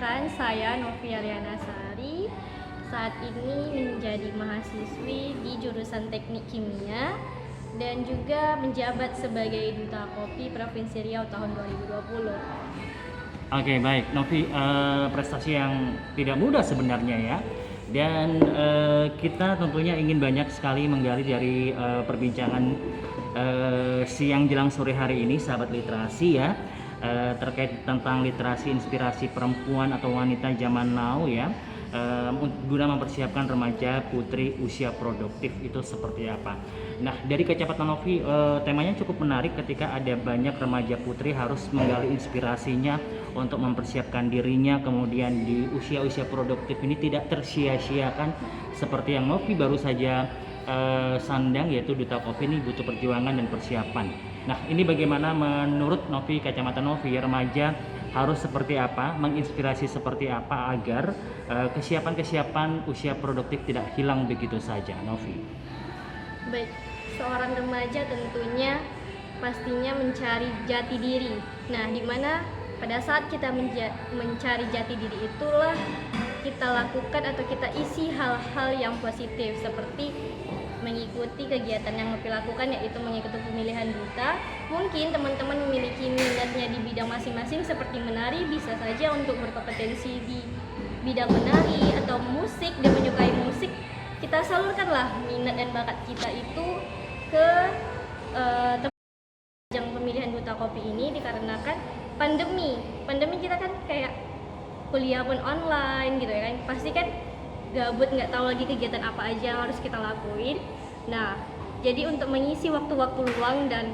Perkenalkan, saya Novia Riana Sari. Saat ini menjadi mahasiswi di jurusan Teknik Kimia dan juga menjabat sebagai Duta Kopi Provinsi Riau tahun 2020. Oke, baik. Novi, prestasi yang tidak mudah sebenarnya ya. Dan kita tentunya ingin banyak sekali menggali dari perbincangan siang jelang sore hari ini, sahabat literasi ya, terkait tentang literasi inspirasi perempuan atau wanita zaman now ya, guna mempersiapkan remaja putri usia produktif itu seperti apa. Nah, dari kacamata Novi, temanya cukup menarik ketika ada banyak remaja putri harus menggali inspirasinya untuk mempersiapkan dirinya kemudian di usia-usia produktif ini tidak tersia-siakan seperti yang Novi baru saja sandang, yaitu Duta Kopi ini butuh perjuangan dan persiapan. Nah, ini bagaimana menurut Novi, kacamata Novi, remaja harus seperti apa, menginspirasi seperti apa agar kesiapan-kesiapan usia produktif tidak hilang begitu saja, Novi? Baik, seorang remaja tentunya pastinya mencari jati diri. Nah, di mana pada saat kita mencari jati diri itulah kita lakukan atau kita isi hal-hal yang positif seperti mengikuti kegiatan yang Novi lakukan, yaitu mengikuti pemilihan duta. Mungkin teman-teman memiliki minatnya di bidang masing-masing seperti menari, bisa saja untuk berkompetensi di bidang menari atau musik dan menyukai musik, kita salurkanlah minat dan bakat kita itu ke ajang pemilihan duta kopi ini. Dikarenakan pandemi kita kan kayak kuliah pun online gitu ya kan, pasti kan gabut, nggak tahu lagi kegiatan apa aja yang harus kita lakuin. Nah, jadi untuk mengisi waktu-waktu luang dan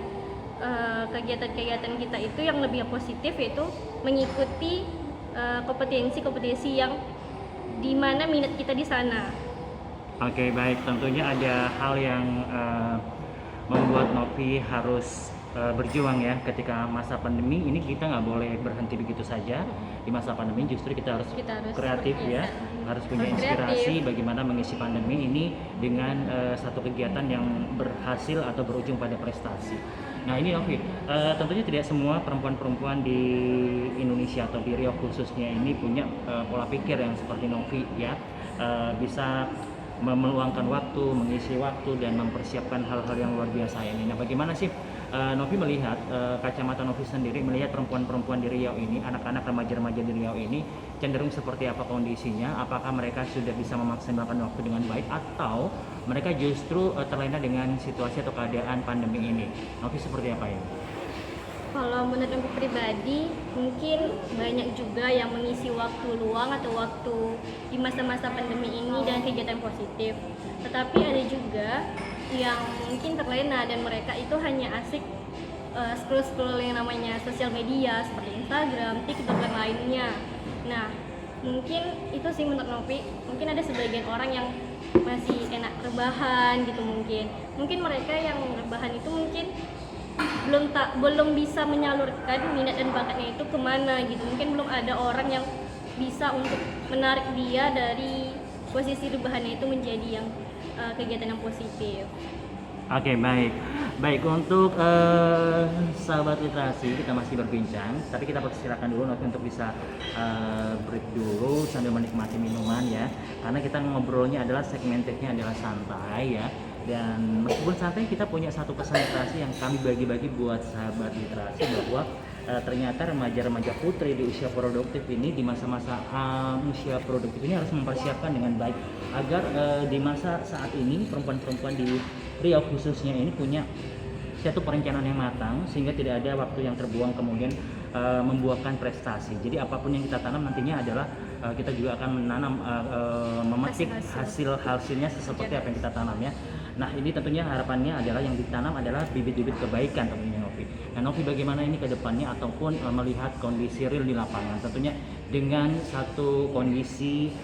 kegiatan-kegiatan kita itu yang lebih positif, yaitu mengikuti kompetensi-kompetensi yang dimana minat kita di sana. Oke, baik. Tentunya ada hal yang membuat Novi harus berjuang ya ketika masa pandemi ini. Kita nggak boleh berhenti begitu saja di masa pandemi, justru kita harus kreatif ya, harus punya inspirasi bagaimana mengisi pandemi ini dengan satu kegiatan yang berhasil atau berujung pada prestasi. Nah, ini Novi, tentunya tidak semua perempuan-perempuan di Indonesia atau di Riau khususnya ini punya pola pikir yang seperti Novi ya, bisa meluangkan waktu, mengisi waktu dan mempersiapkan hal-hal yang luar biasa ini. Nah, bagaimana sih Novi melihat, kacamata Novi sendiri melihat perempuan-perempuan di Riau ini, anak-anak remaja-remaja di Riau ini cenderung seperti apa kondisinya? Apakah mereka sudah bisa memaksimalkan waktu dengan baik atau mereka justru terlena dengan situasi atau keadaan pandemi ini? Novi seperti apa ya? Kalau menurut aku pribadi, mungkin banyak juga yang mengisi waktu luang atau waktu di masa-masa pandemi ini dengan kegiatan positif. Tetapi ada juga yang mungkin terlena dan mereka itu hanya asik scroll-scroll yang namanya sosial media seperti Instagram, TikTok, dan lainnya. Nah, mungkin itu sih menurut Novi, mungkin ada sebagian orang yang masih enak rebahan gitu mungkin. Mungkin mereka yang rebahan itu mungkin belum bisa menyalurkan minat dan bakatnya itu kemana gitu. Mungkin belum ada orang yang bisa untuk menarik dia dari posisi rebahannya itu menjadi yang kegiatan yang positif. Oke, baik untuk sahabat literasi, kita masih berbincang, tapi kita persilakan dulu Novi untuk bisa break dulu sambil menikmati minuman ya, karena kita ngobrolnya adalah segmentednya adalah santai ya. Dan meskipun santai, kita punya satu pesan literasi yang kami bagi-bagi buat sahabat literasi, bahwa ternyata remaja-remaja putri di usia produktif ini, di masa-masa usia produktif ini harus mempersiapkan dengan baik agar di masa saat ini perempuan-perempuan di Riau khususnya ini punya satu perencanaan yang matang sehingga tidak ada waktu yang terbuang kemudian membuahkan prestasi. Jadi apapun yang kita tanam nantinya adalah kita juga akan menanam, memetik hasilnya seperti apa yang kita tanam ya. Nah, ini tentunya harapannya adalah yang ditanam adalah bibit-bibit kebaikan tentunya Novi. Nah, Novi bagaimana ini ke depannya ataupun melihat kondisi real di lapangan, tentunya dengan satu kondisi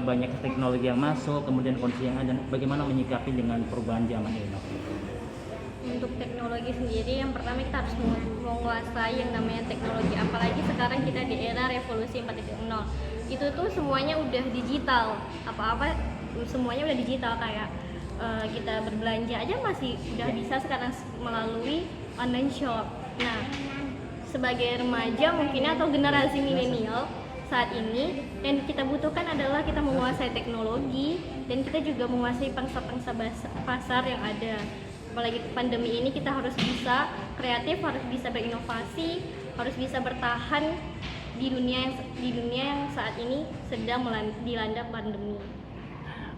banyak teknologi yang masuk, kemudian kondisi yang ada, bagaimana menyikapi dengan perubahan zaman ini Novi? Untuk teknologi sendiri, yang pertama kita harus menguasai yang namanya teknologi, apalagi sekarang kita di era revolusi 4.0. Itu tuh semuanya udah digital, apa-apa semuanya udah digital, kayak kita berbelanja aja masih udah bisa sekarang melalui online shop. Nah, sebagai remaja mungkin atau generasi milenial, saat ini. Yang kita butuhkan adalah kita menguasai teknologi dan kita juga menguasai pangsa-pangsa pasar yang ada. Apalagi pandemi ini kita harus bisa kreatif, harus bisa berinovasi, harus bisa bertahan di dunia yang saat ini sedang dilanda pandemi.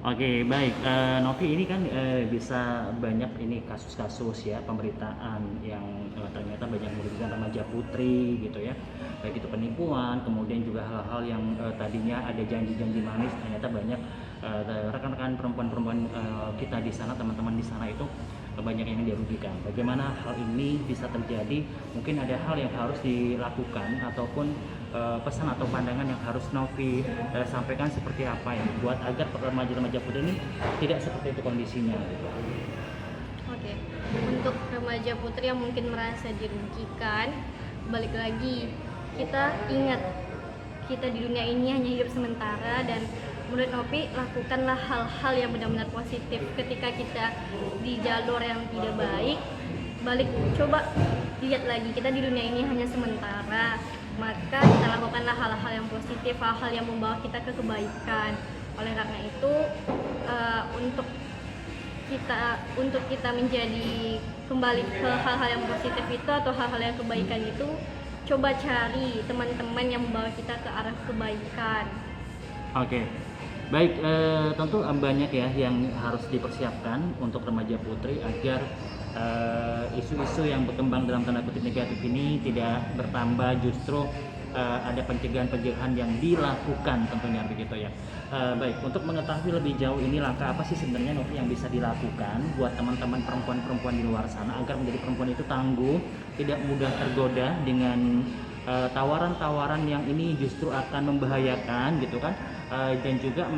Oke, baik. Novi, ini kan bisa banyak ini kasus-kasus ya pemberitaan yang ternyata banyak merugikan remaja putri gitu ya. Baik itu penipuan, kemudian juga hal-hal yang tadinya ada janji-janji manis, ternyata banyak rekan-rekan perempuan-perempuan kita di sana, teman-teman di sana itu banyak yang dirugikan. Bagaimana hal ini bisa terjadi? Mungkin ada hal yang harus dilakukan ataupun pesan atau pandangan yang harus Novi sampaikan seperti apa ya buat agar remaja-remaja putri ini tidak seperti itu kondisinya. Oke, untuk remaja putri yang mungkin merasa dirugikan, balik lagi, kita ingat kita di dunia ini hanya hidup sementara, dan menurut Novi, lakukanlah hal-hal yang benar-benar positif. Ketika kita di jalur yang tidak baik, coba lihat lagi, kita di dunia ini hanya sementara, maka kita lakukanlah hal-hal yang positif, hal-hal yang membawa kita ke kebaikan. Oleh karena itu, untuk kita menjadi kembali ke hal-hal yang positif itu atau hal-hal yang kebaikan itu, coba cari teman-teman yang membawa kita ke arah kebaikan. Oke. Baik, tentu banyak ya yang harus dipersiapkan untuk remaja putri agar isu-isu yang berkembang dalam tanda kutip negatif ini tidak bertambah, justru ada pencegahan-pencegahan yang dilakukan tentunya begitu ya. Baik, untuk mengetahui lebih jauh ini langkah apa sih sebenarnya Novi yang bisa dilakukan buat teman-teman perempuan-perempuan di luar sana agar menjadi perempuan itu tangguh, tidak mudah tergoda dengan tawaran-tawaran yang ini justru akan membahayakan gitu kan, dan juga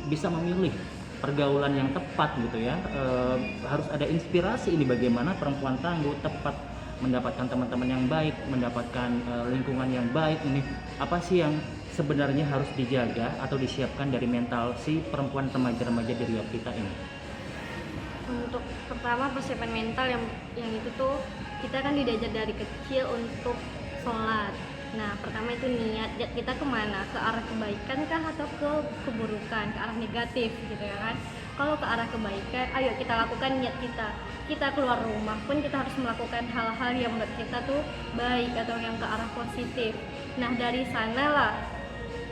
bisa memilih pergaulan yang tepat gitu ya. Harus ada inspirasi ini bagaimana perempuan tangguh tepat mendapatkan teman-teman yang baik, mendapatkan lingkungan yang baik. Ini apa sih yang sebenarnya harus dijaga atau disiapkan dari mental si perempuan remaja-remaja di Riau kita ini? Untuk pertama, persiapan mental yang itu tuh kita kan diajar dari kecil untuk sholat. Nah, pertama itu niat kita kemana? Ke arah kebaikan kah atau ke keburukan, ke arah negatif gitu ya kan? Kalau ke arah kebaikan, ayo kita lakukan niat kita. Kita keluar rumah pun kita harus melakukan hal-hal yang menurut kita tuh baik atau yang ke arah positif. Nah, dari sanalah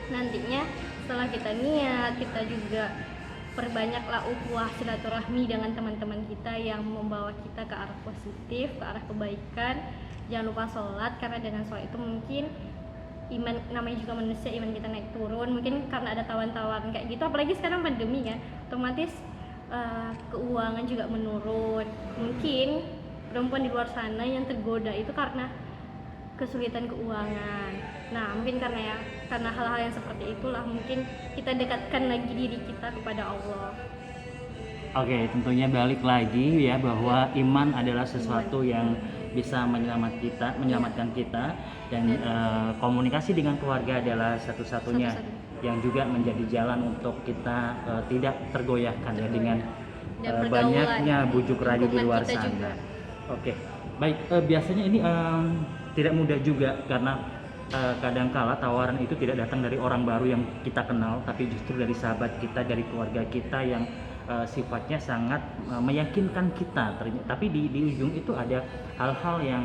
nantinya setelah kita niat, kita juga perbanyaklah ukhuwah silaturahmi dengan teman-teman kita yang membawa kita ke arah positif, ke arah kebaikan. Jangan lupa sholat, karena dengan sholat itu mungkin iman, namanya juga manusia, iman kita naik turun. Mungkin karena ada tawaran kayak gitu, apalagi sekarang pandemi kan, otomatis keuangan juga menurun. Mungkin perempuan di luar sana yang tergoda itu karena kesulitan keuangan. Nah, mungkin karena hal-hal yang seperti itulah mungkin kita dekatkan lagi diri kita kepada Allah. Oke, tentunya balik lagi ya bahwa iman adalah sesuatu yang bisa menyelamatkan kita, dan komunikasi dengan keluarga adalah satu-satunya yang juga menjadi jalan untuk kita tidak tergoyahkan ya dengan banyaknya bujuk rayu di luar sana. Oke, baik, biasanya ini tidak mudah juga karena kadangkala tawaran itu tidak datang dari orang baru yang kita kenal, tapi justru dari sahabat kita, dari keluarga kita yang sifatnya sangat meyakinkan kita. Tapi di ujung itu ada hal-hal yang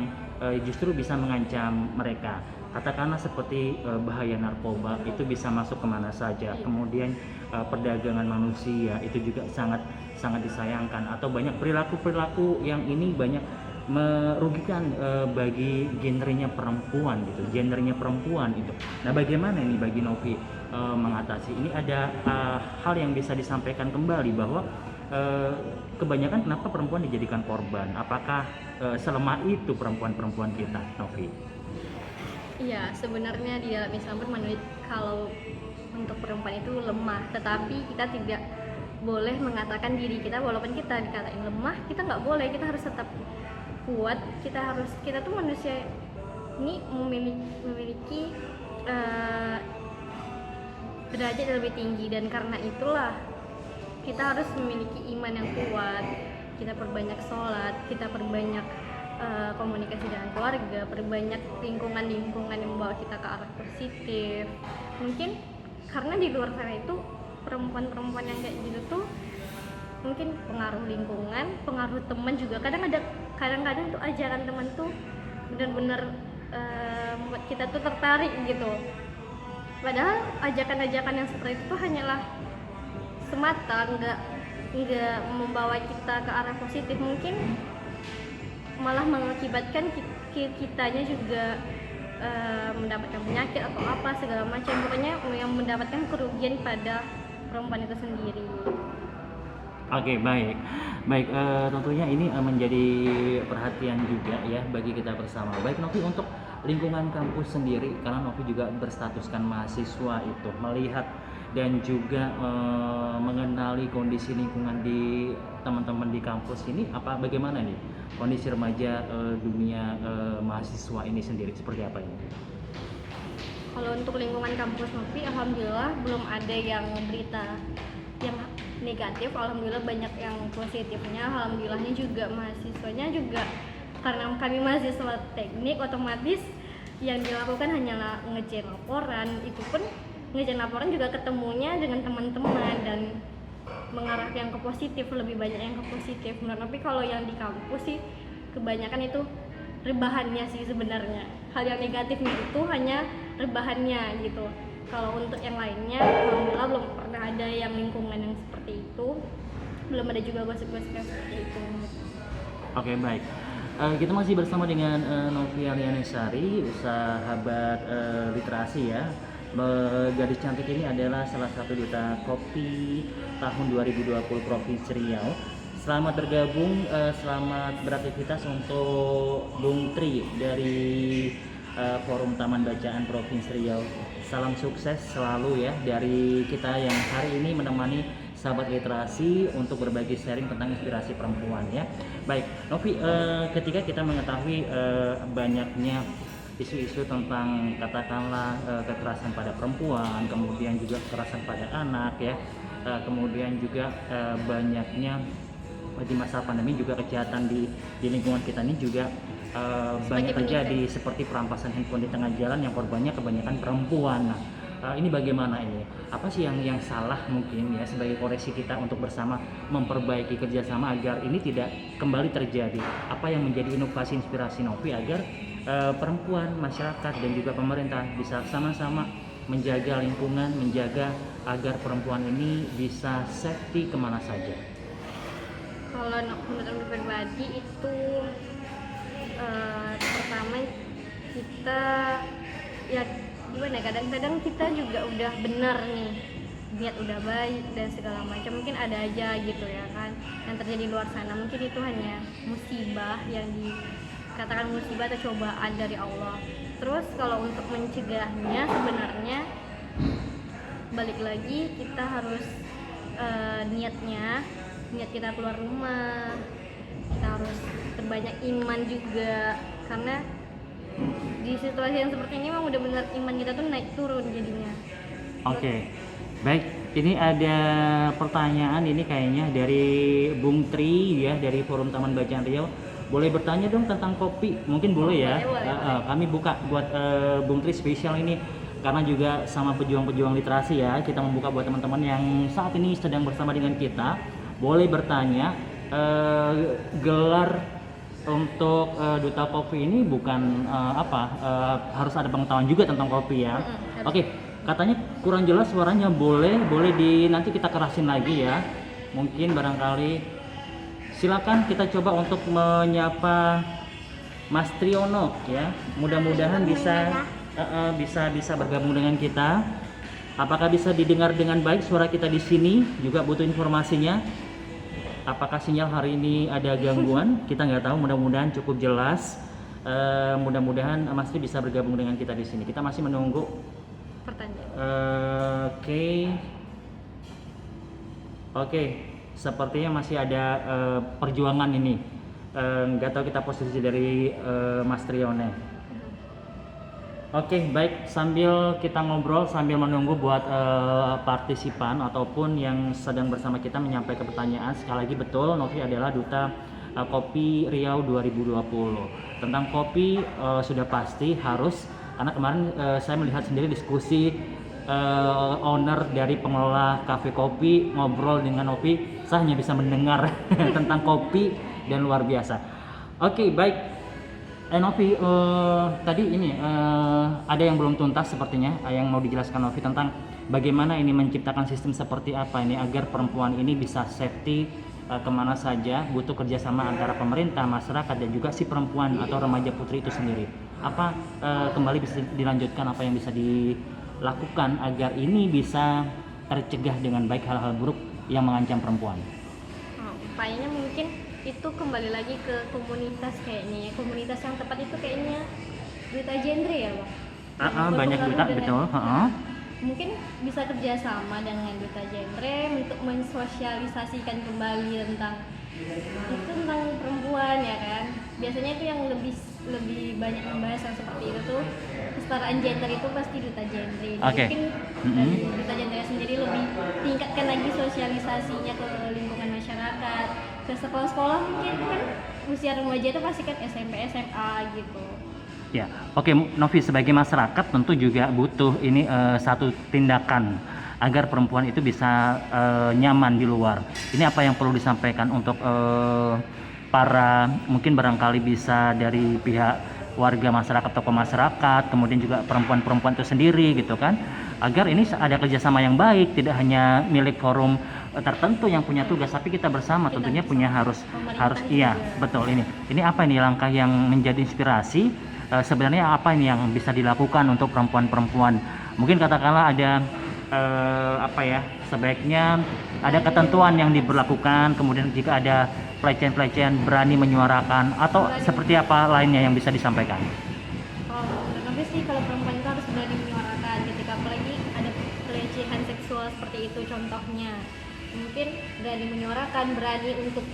justru bisa mengancam mereka. Katakanlah seperti bahaya narkoba, itu bisa masuk kemana saja. Kemudian perdagangan manusia itu juga sangat disayangkan. Atau banyak perilaku yang ini banyak merugikan bagi gendernya perempuan gitu, itu. Nah, bagaimana ini bagi Novi mengatasi ini? Ada hal yang bisa disampaikan kembali bahwa kebanyakan kenapa perempuan dijadikan korban? Apakah selemah itu perempuan kita, Novi? Iya, sebenarnya di dalam Islam pun menurut kalau untuk perempuan itu lemah, tetapi kita tidak boleh mengatakan diri kita walaupun kita dikatain lemah, kita nggak boleh, kita harus tetap kuat. Kita tuh manusia ini memiliki derajat yang lebih tinggi, dan karena itulah kita harus memiliki iman yang kuat. Kita perbanyak sholat, kita perbanyak komunikasi dengan keluarga, perbanyak lingkungan-lingkungan yang membawa kita ke arah positif. Mungkin karena di luar sana itu perempuan-perempuan yang kayak gitu tuh mungkin pengaruh lingkungan, pengaruh teman juga. Kadang-kadang tuh ajaran teman tuh benar-benar membuat kita tuh tertarik gitu. Padahal ajakan-ajakan yang seperti itu tuh hanyalah semata, nggak membawa kita ke arah positif. Mungkin malah mengakibatkan kitanya juga mendapatkan penyakit atau apa segala macam, pokoknya yang mendapatkan kerugian pada perempuan itu sendiri. Oke, baik. Baik, tentunya ini menjadi perhatian juga ya bagi kita bersama. Baik Novi, untuk lingkungan kampus sendiri, karena Novi juga berstatuskan mahasiswa itu, melihat dan juga mengenali kondisi lingkungan di teman-teman di kampus ini, bagaimana nih kondisi remaja dunia mahasiswa ini sendiri, seperti apa ini? Kalau untuk lingkungan kampus Novi, alhamdulillah belum ada yang berita yang negatif, alhamdulillah banyak yang positifnya. Alhamdulillahnya juga mahasiswanya juga, karena kami mahasiswa teknik, otomatis yang dilakukan hanyalah ngerjain laporan. Itu pun ngerjain laporan juga ketemunya dengan teman-teman dan mengarah yang ke positif, lebih banyak yang ke positif. Tapi kalau yang di kampus sih kebanyakan itu rebahannya sih sebenarnya. Hal yang negatifnya itu hanya rebahannya gitu. Kalau untuk yang lainnya, alhamdulillah belum pernah ada yang lingkungan yang seperti itu, belum ada juga gosip-gosip yang seperti itu. Oke, baik. Kita masih bersama dengan Novia Lianesari, sahabat literasi ya. Gadis cantik ini adalah salah satu duta kopi tahun 2020 Provinsi Riau. Selamat bergabung, selamat beraktivitas untuk Bung Tri dari Forum Taman Bacaan Provinsi Riau. Salam sukses selalu ya dari kita yang hari ini menemani sahabat literasi untuk berbagi sharing tentang inspirasi perempuan ya. Baik, Novi, ketika kita mengetahui banyaknya isu-isu tentang katakanlah kekerasan pada perempuan, kemudian juga kekerasan pada anak ya, kemudian juga banyaknya di masa pandemi juga kejahatan di lingkungan kita ini juga banyak terjadi, seperti perampasan handphone di tengah jalan yang korbannya kebanyakan perempuan. Nah, ini bagaimana ini? Apa sih yang salah mungkin ya sebagai koreksi kita untuk bersama memperbaiki kerjasama agar ini tidak kembali terjadi? Apa yang menjadi inovasi inspirasi Novi agar perempuan, masyarakat dan juga pemerintah bisa sama-sama menjaga lingkungan, menjaga agar perempuan ini bisa safety kemana saja? Kalau menurut pribadi itu pertama kita ya gimana, kadang-kadang kita juga udah benar nih, niat udah baik dan segala macam, mungkin ada aja gitu ya kan yang terjadi di luar sana. Mungkin itu hanya musibah, yang dikatakan musibah atau cobaan dari Allah. Terus kalau untuk mencegahnya, sebenarnya balik lagi kita harus niat kita keluar rumah, kita harus terbanyak iman juga, karena di situasi yang seperti ini memang udah benar iman kita tuh naik turun jadinya. Oke. Baik, ini ada pertanyaan ini kayaknya dari Bung Tri ya, dari Forum Taman Bacaan Riau. Boleh bertanya dong tentang kopi? Mungkin boleh ya. Boleh. Kami buka buat Bung Tri spesial ini karena juga sama pejuang-pejuang literasi ya. Kita membuka buat teman-teman yang saat ini sedang bersama dengan kita. Boleh bertanya. Gelar untuk duta kopi ini bukan harus ada pengetahuan juga tentang kopi ya. Oke, katanya kurang jelas suaranya, boleh nanti kita kerasin lagi ya. Mungkin barangkali silakan kita coba untuk menyapa Mas Triono ya. Mudah-mudahan bisa bergabung dengan kita. Apakah bisa didengar dengan baik suara kita di sini? Juga butuh informasinya. Apakah sinyal hari ini ada gangguan? Kita nggak tahu. Mudah-mudahan cukup jelas. Mudah-mudahan Mas Tri bisa bergabung dengan kita di sini. Kita masih menunggu pertanyaan. Oke. Sepertinya masih ada perjuangan ini. Nggak tahu kita posisi dari Mas Trione. Oke, baik, sambil kita ngobrol, sambil menunggu buat partisipan ataupun yang sedang bersama kita menyampaikan pertanyaan. Sekali lagi betul, Novi adalah duta Kopi Riau 2020. Tentang kopi sudah pasti harus, karena kemarin saya melihat sendiri diskusi owner dari pengelola kafe kopi ngobrol dengan Novi, saya hanya bisa mendengar tentang kopi dan luar biasa. Oke, baik. Novi, tadi ini ada yang belum tuntas sepertinya yang mau dijelaskan Novi tentang bagaimana ini menciptakan sistem seperti apa ini agar perempuan ini bisa safety kemana saja, butuh kerjasama antara pemerintah, masyarakat, dan juga si perempuan atau remaja putri itu sendiri. Apa kembali bisa dilanjutkan apa yang bisa dilakukan agar ini bisa tercegah dengan baik hal-hal buruk yang mengancam perempuan? Upayanya mungkin itu kembali lagi ke komunitas kayaknya ya. Komunitas yang tepat itu kayaknya Duta Genre ya, Bang. Banyak duta, betul. Mungkin bisa kerjasama dengan Duta Genre untuk mensosialisasikan kembali tentang perempuan ya kan. Biasanya itu yang lebih banyak membahas yang seperti itu tuh kesetaraan gender itu pasti Duta Genre. Mungkin dari Duta Genre sendiri lebih tingkatkan lagi sosialisasinya ke lingkungan masyarakat, ke sekolah-sekolah. Mungkin kan usia remaja itu pasti kan SMP, SMA gitu. Ya, oke, Novi, sebagai masyarakat tentu juga butuh ini satu tindakan agar perempuan itu bisa nyaman di luar. Ini apa yang perlu disampaikan untuk para, mungkin barangkali bisa dari pihak warga masyarakat, tokoh masyarakat, kemudian juga perempuan-perempuan itu sendiri gitu kan, agar ini ada kerjasama yang baik, tidak hanya milik forum tertentu yang punya tugas, tapi kita bersama tentunya punya harus iya betul. Ini apa ini langkah yang menjadi inspirasi? Sebenarnya apa ini yang bisa dilakukan untuk perempuan-perempuan? Mungkin katakanlah ada sebaiknya ada ketentuan yang diberlakukan, kemudian jika ada pelecehan-pelecehan berani menyuarakan, atau seperti apa lainnya yang bisa disampaikan? Tapi sih kalau perempuan itu harus berani menyuarakan ketika apalagi ada pelecehan seksual seperti itu contohnya. Mungkin berani menyuarakan, berani untuk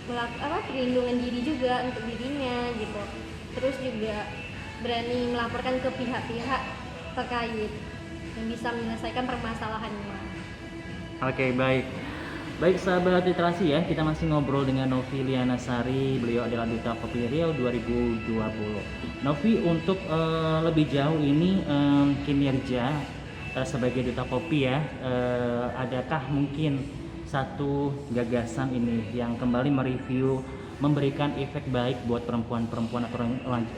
perlindungan diri juga untuk dirinya gitu. Terus juga berani melaporkan ke pihak-pihak terkait yang bisa menyelesaikan permasalahannya. Oke, baik sahabat literasi ya, kita masih ngobrol dengan Novi Liana Sari. Beliau adalah Duta Kopi Riau 2020. Novi, untuk lebih jauh ini kinerja sebagai Duta Kopi ya, adakah mungkin satu gagasan ini yang kembali mereview, memberikan efek baik buat perempuan-perempuan atau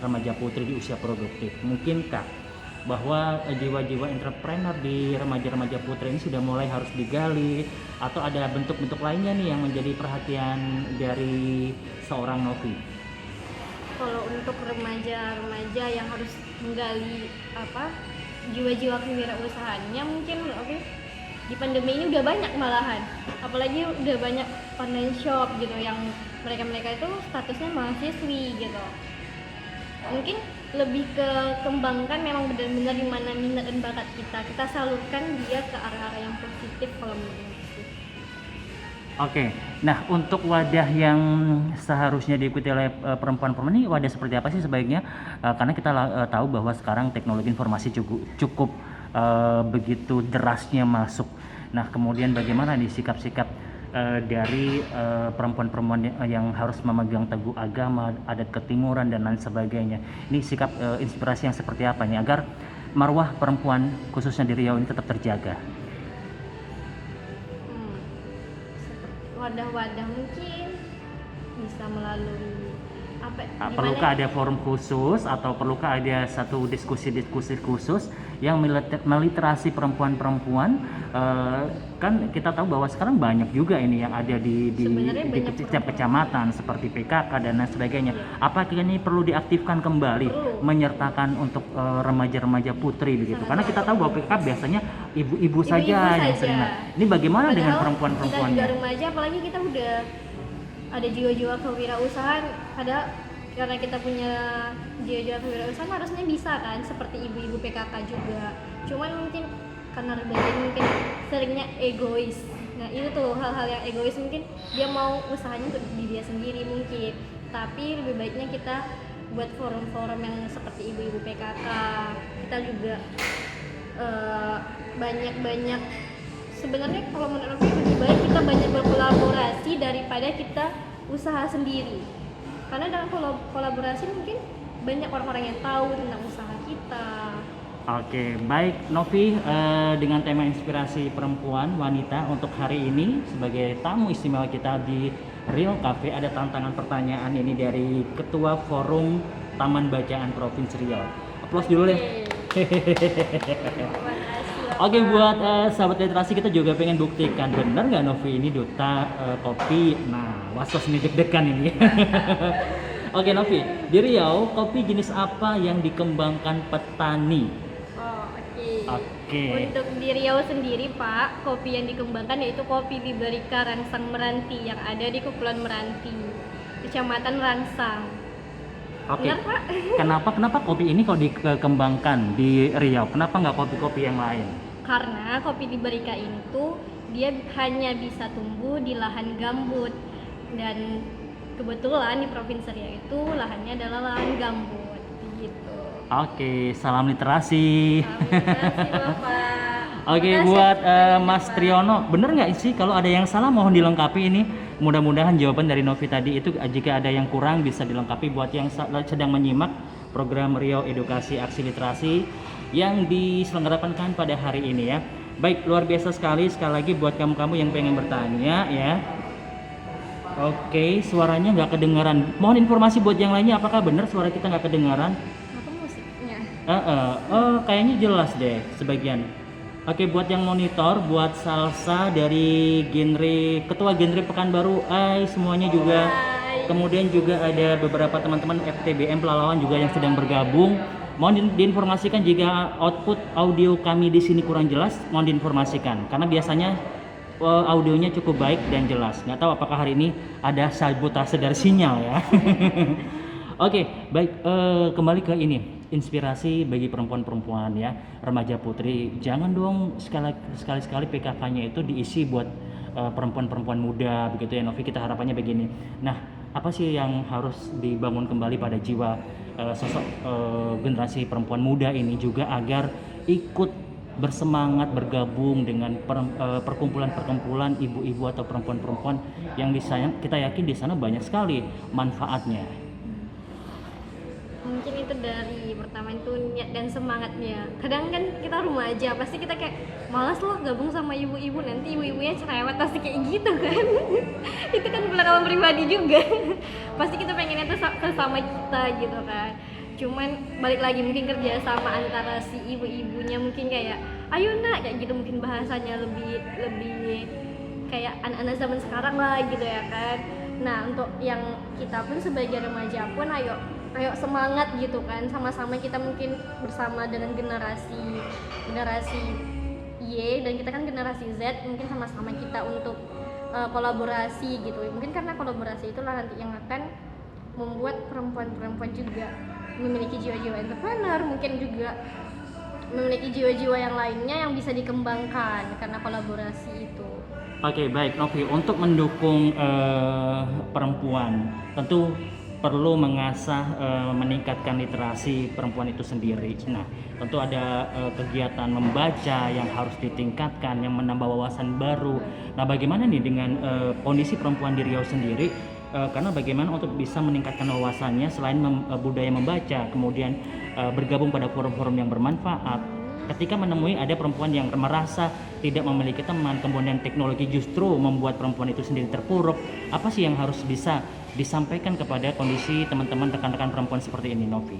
remaja putri di usia produktif? Mungkinkah bahwa jiwa-jiwa entrepreneur di remaja-remaja putri ini sudah mulai harus digali, atau ada bentuk-bentuk lainnya nih yang menjadi perhatian dari seorang Novi? Kalau untuk remaja-remaja yang harus menggali jiwa-jiwa kewirausahaannya, mungkin di pandemi ini udah banyak malahan, apalagi udah banyak online shop gitu yang mereka itu statusnya mahasiswi gitu. Mungkin lebih ke kembangkan memang benar-benar di mana minat dan bakat kita salurkan dia ke arah-arah yang positif kalau menurut aku. Oke, nah untuk wadah yang seharusnya diikuti oleh perempuan-perempuan ini, wadah seperti apa sih sebaiknya? Karena kita tahu bahwa sekarang teknologi informasi cukup begitu derasnya masuk. Nah, kemudian bagaimana nih sikap-sikap dari perempuan-perempuan yang harus memegang teguh agama, adat ketimuran dan lain sebagainya. Ini sikap inspirasi yang seperti apa nih agar marwah perempuan khususnya di Riau ini tetap terjaga? Wadah-wadah mungkin bisa melalui perlukah ada forum khusus atau perlukah ada satu diskusi khusus yang meliterasi perempuan-perempuan? Kan kita tahu bahwa sekarang banyak juga ini yang ada di setiap kecamatan seperti PKK dan lain sebagainya. Apakah ini perlu diaktifkan kembali, menyertakan untuk remaja-remaja putri begitu? Karena kita tahu bahwa PKK biasanya ibu-ibu saja yang sering. Ini bagaimana dengan perempuan-perempuannya? Kita juga remaja, apalagi kita udah ada jiwa-jiwa kewirausahaan, karena kita punya jiwa-jiwa kewirausahaan harusnya bisa kan seperti ibu-ibu PKK juga. Cuman mungkin karena remaja mungkin seringnya egois. Nah itu tuh hal-hal yang egois, mungkin dia mau usahanya untuk diri dia sendiri mungkin. Tapi lebih baiknya kita buat forum-forum yang seperti ibu-ibu PKK. Kita juga banyak-banyak sebenarnya kalau menurut aku lebih baik kita banyak berkolaborasi daripada kita usaha sendiri. Karena dengan kolaborasi mungkin banyak orang-orang yang tahu tentang usaha kita. Oke, baik Novi, dengan tema inspirasi perempuan wanita untuk hari ini sebagai tamu istimewa kita di Real Cafe, ada tantangan pertanyaan ini dari Ketua Forum Taman Bacaan Provinsi Riau. Aplaus dulu deh. Terima kasih. Oke, buat sahabat literasi, kita juga pengen buktikan benar nggak Novi ini duta kopi. Nah, wasos nih deg-degan ini. Oke Novi, di Riau kopi jenis apa yang dikembangkan petani? Oke. Untuk di Riau sendiri Pak, kopi yang dikembangkan yaitu kopi Liberika Rangsang Meranti yang ada di Kepulauan Meranti, Kecamatan Rangsang. Oke. Benar Pak? Kenapa kopi ini kalau dikembangkan di Riau? Kenapa nggak kopi-kopi yang lain? Karena kopi Liberika ini tuh dia hanya bisa tumbuh di lahan gambut, dan kebetulan di Provinsi Riau itu lahannya adalah lahan gambut gitu. Oke, salam literasi. Terima kasih Bapak. Oke, Makasih buat pertanyaannya, Mas Pak. Triono, bener nggak sih kalau ada yang salah mohon dilengkapi ini? Mudah-mudahan jawaban dari Novi tadi itu jika ada yang kurang bisa dilengkapi buat yang sedang menyimak program Riau Edukasi Aksi Literasi yang diselenggarakan pada hari ini ya. Baik, luar biasa sekali lagi buat kamu-kamu yang pengen bertanya ya. Oke, suaranya nggak kedengaran. Mohon informasi buat yang lainnya, apakah benar suara kita nggak kedengaran? Apa musiknya? Kayaknya jelas deh sebagian. Oke, buat yang monitor, buat Salsa dari Ketua Genre Pekanbaru, semuanya juga. Hai. Kemudian juga ada beberapa teman-teman FTBM Pelalawan juga yang sedang bergabung. Mohon diinformasikan jika output audio kami di sini kurang jelas, mohon diinformasikan. Karena biasanya audionya cukup baik dan jelas. Nggak tahu apakah hari ini ada sabotase dari sinyal ya. Oke, baik, kembali ke ini. Inspirasi bagi perempuan-perempuan ya, remaja putri. Jangan dong sekali-sekali PKK-nya itu diisi buat perempuan-perempuan muda begitu ya Novi, kita harapannya begini. Nah, apa sih yang harus dibangun kembali pada jiwa sosok generasi perempuan muda ini juga agar ikut bersemangat bergabung dengan perkumpulan-perkumpulan ibu-ibu atau perempuan-perempuan yang kita yakin di sana banyak sekali manfaatnya. Mungkin itu dari pertama itu niat dan semangatnya. Kadang kan kita remaja pasti kita kayak malas loh gabung sama ibu-ibu, nanti ibu-ibunya cerewet pasti kayak gitu kan. Itu kan pengalaman pribadi juga. Pasti kita pengennya tuh sama kita gitu kan. Cuman balik lagi mungkin kerja sama antara si ibu-ibunya mungkin kayak ayo nak kayak gitu, mungkin bahasanya lebih kayak anak-anak zaman sekarang lah gitu ya kan. Nah untuk yang kita pun sebagai remaja pun ayo semangat gitu kan, sama-sama kita mungkin bersama dengan generasi Y dan kita kan generasi Z, mungkin sama-sama kita untuk kolaborasi gitu. Mungkin karena kolaborasi itulah nanti yang akan membuat perempuan-perempuan juga memiliki jiwa-jiwa entrepreneur, mungkin juga memiliki jiwa-jiwa yang lainnya yang bisa dikembangkan karena kolaborasi itu. Oke, baik Novi, untuk mendukung perempuan tentu perlu mengasah meningkatkan literasi perempuan itu sendiri. Nah, tentu ada kegiatan membaca yang harus ditingkatkan, yang menambah wawasan baru. Nah, bagaimana nih dengan kondisi perempuan di Riau sendiri? Karena bagaimana untuk bisa meningkatkan wawasannya selain budaya membaca, kemudian bergabung pada forum-forum yang bermanfaat. Ketika menemui ada perempuan yang merasa tidak memiliki teman, kemudian teknologi justru membuat perempuan itu sendiri terpuruk, apa sih yang harus bisa disampaikan kepada kondisi teman-teman rekan-rekan perempuan seperti ini, Novi?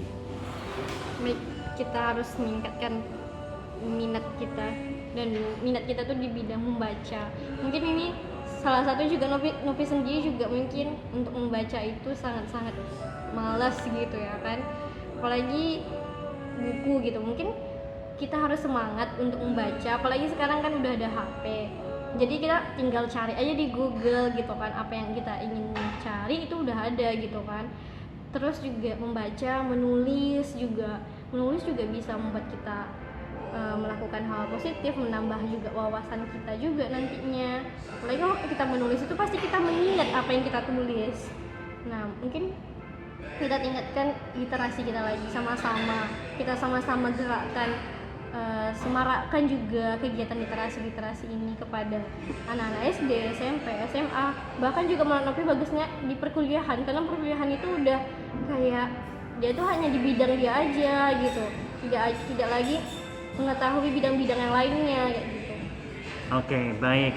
Kita harus meningkatkan minat kita, dan minat kita tuh di bidang membaca. Mungkin ini salah satu juga Novi sendiri juga mungkin untuk membaca itu sangat-sangat malas gitu ya kan, apalagi buku gitu. Mungkin kita harus semangat untuk membaca, apalagi sekarang kan udah ada HP, jadi kita tinggal cari aja di Google gitu kan, apa yang kita ingin cari itu udah ada gitu kan. Terus juga membaca, menulis juga bisa membuat kita melakukan hal positif, menambah juga wawasan kita juga nantinya. Apalagi waktu kita menulis itu pasti kita mengingat apa yang kita tulis. Nah mungkin kita tingkatkan literasi kita lagi, sama-sama kita sama-sama gerakkan semarakkan juga kegiatan literasi ini kepada anak-anak SD, SMP, SMA, bahkan juga menurut Novi bagusnya di perkuliahan, karena perkuliahan itu udah kayak dia tuh hanya di bidang dia aja gitu, tidak lagi mengetahui bidang-bidang yang lainnya kayak gitu. Oke, baik.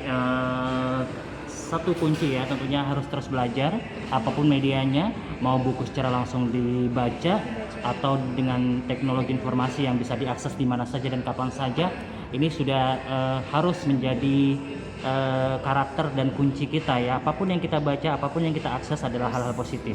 Satu kunci ya, tentunya harus terus belajar apapun medianya, mau buku secara langsung dibaca atau dengan teknologi informasi yang bisa diakses di mana saja dan kapan saja. Ini sudah harus menjadi karakter dan kunci kita ya. Apapun yang kita baca, apapun yang kita akses adalah hal-hal positif.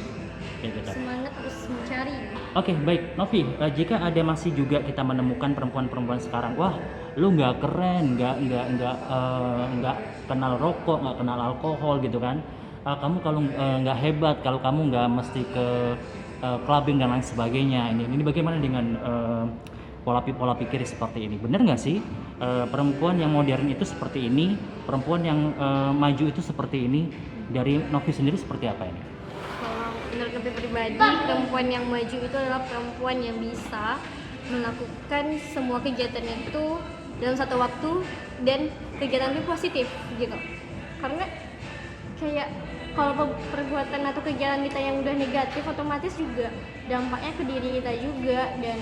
Ya, gitu. Semangat terus mencari. Oke, baik Novi, jika ada masih juga kita menemukan perempuan-perempuan sekarang, wah lu nggak keren, nggak kenal rokok, nggak kenal alkohol gitu kan, kamu kalau nggak hebat, kalau kamu nggak mesti ke clubbing dan lain sebagainya, ini bagaimana dengan pola pikir seperti ini, benar nggak sih perempuan yang modern itu seperti ini, perempuan yang maju itu seperti ini, dari Novi sendiri seperti apa ini? Menurut Novi pribadi, perempuan yang maju itu adalah perempuan yang bisa melakukan semua kegiatan itu dalam satu waktu dan kegiatan itu positif gitu. Karena kayak kalau perbuatan atau kegiatan kita yang udah negatif, otomatis juga dampaknya ke diri kita juga, dan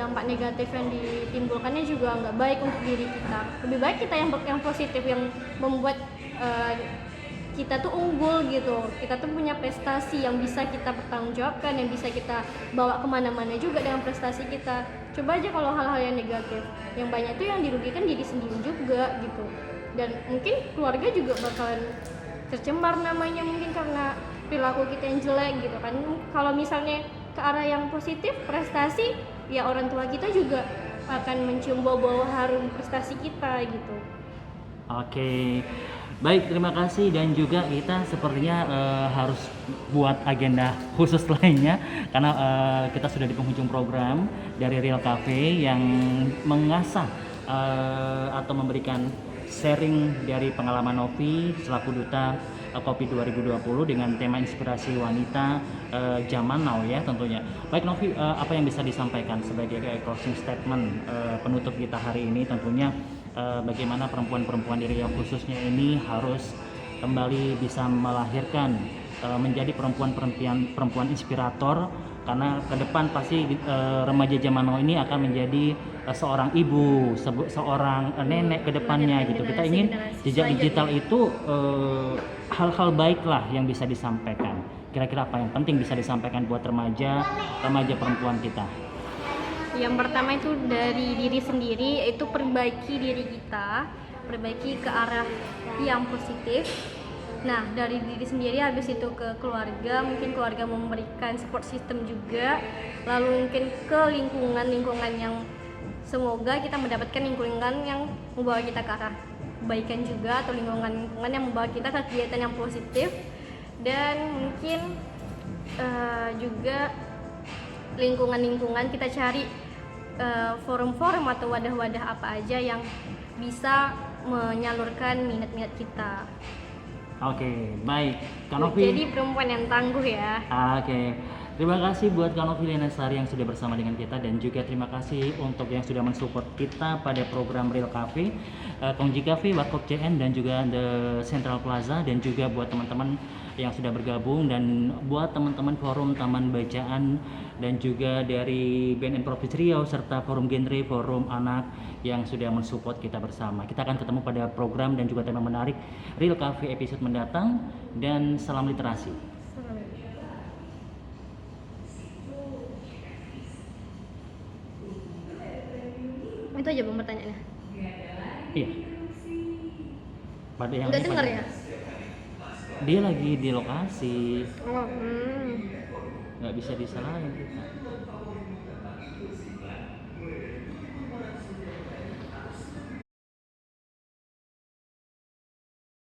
dampak negatif yang ditimbulkannya juga nggak baik untuk diri kita. Lebih baik kita yang positif, yang membuat kita tuh unggul gitu, kita tuh punya prestasi yang bisa kita pertanggungjawabkan, yang bisa kita bawa kemana-mana juga dengan prestasi kita. Coba aja kalau hal-hal yang negatif, yang banyak tuh yang dirugikan diri sendiri juga gitu, dan mungkin keluarga juga bakalan tercemar namanya, mungkin karena perilaku kita yang jelek gitu kan. Kalau misalnya ke arah yang positif, prestasi, ya orang tua kita juga akan mencium bau-bau harum prestasi kita gitu. Oke. Baik, terima kasih, dan juga kita sepertinya harus buat agenda khusus lainnya karena kita sudah di penghujung program dari Real Cafe yang mengasah atau memberikan sharing dari pengalaman Novi selaku duta Kopi 2020 dengan tema inspirasi wanita zaman now ya tentunya. Baik Novi, apa yang bisa disampaikan sebagai closing statement penutup kita hari ini, tentunya bagaimana perempuan-perempuan di Riau khususnya ini harus kembali bisa melahirkan menjadi perempuan inspirator, karena ke depan pasti remaja zaman now ini akan menjadi seorang ibu, seorang nenek ke depannya gitu. Kita ingin jejak digital itu hal-hal baiklah yang bisa disampaikan. Kira-kira apa yang penting bisa disampaikan buat remaja perempuan kita? Yang pertama itu dari diri sendiri, yaitu perbaiki diri kita, perbaiki ke arah yang positif. Nah, dari diri sendiri, habis itu ke keluarga, mungkin keluarga memberikan support system juga, lalu mungkin ke lingkungan yang semoga kita mendapatkan lingkungan yang membawa kita ke arah kebaikan juga, atau lingkungan yang membawa kita ke kegiatan yang positif, dan mungkin juga lingkungan kita cari forum-forum atau wadah-wadah apa aja yang bisa menyalurkan minat-minat kita. Oke, baik. Kak Novi. Jadi perempuan yang tangguh ya. Oke. Terima kasih buat Kak Novi Lenasari yang sudah bersama dengan kita, dan juga terima kasih untuk yang sudah mensupport kita pada program Real Cafe, Kongji Cafe, Wakop CN, dan juga The Central Plaza, dan juga buat teman-teman yang sudah bergabung, dan buat teman-teman forum Taman Bacaan, dan juga dari BNN Provinsi Riau serta forum genre, forum anak yang sudah mensupport kita bersama. Kita akan ketemu pada program dan juga tema menarik Real Cafe episode mendatang, dan salam literasi. Itu aja bang pertanyaannya. Iya. Pada yang udah dengar ya? Dia lagi di lokasi. Oh, Nggak bisa disalahin kita.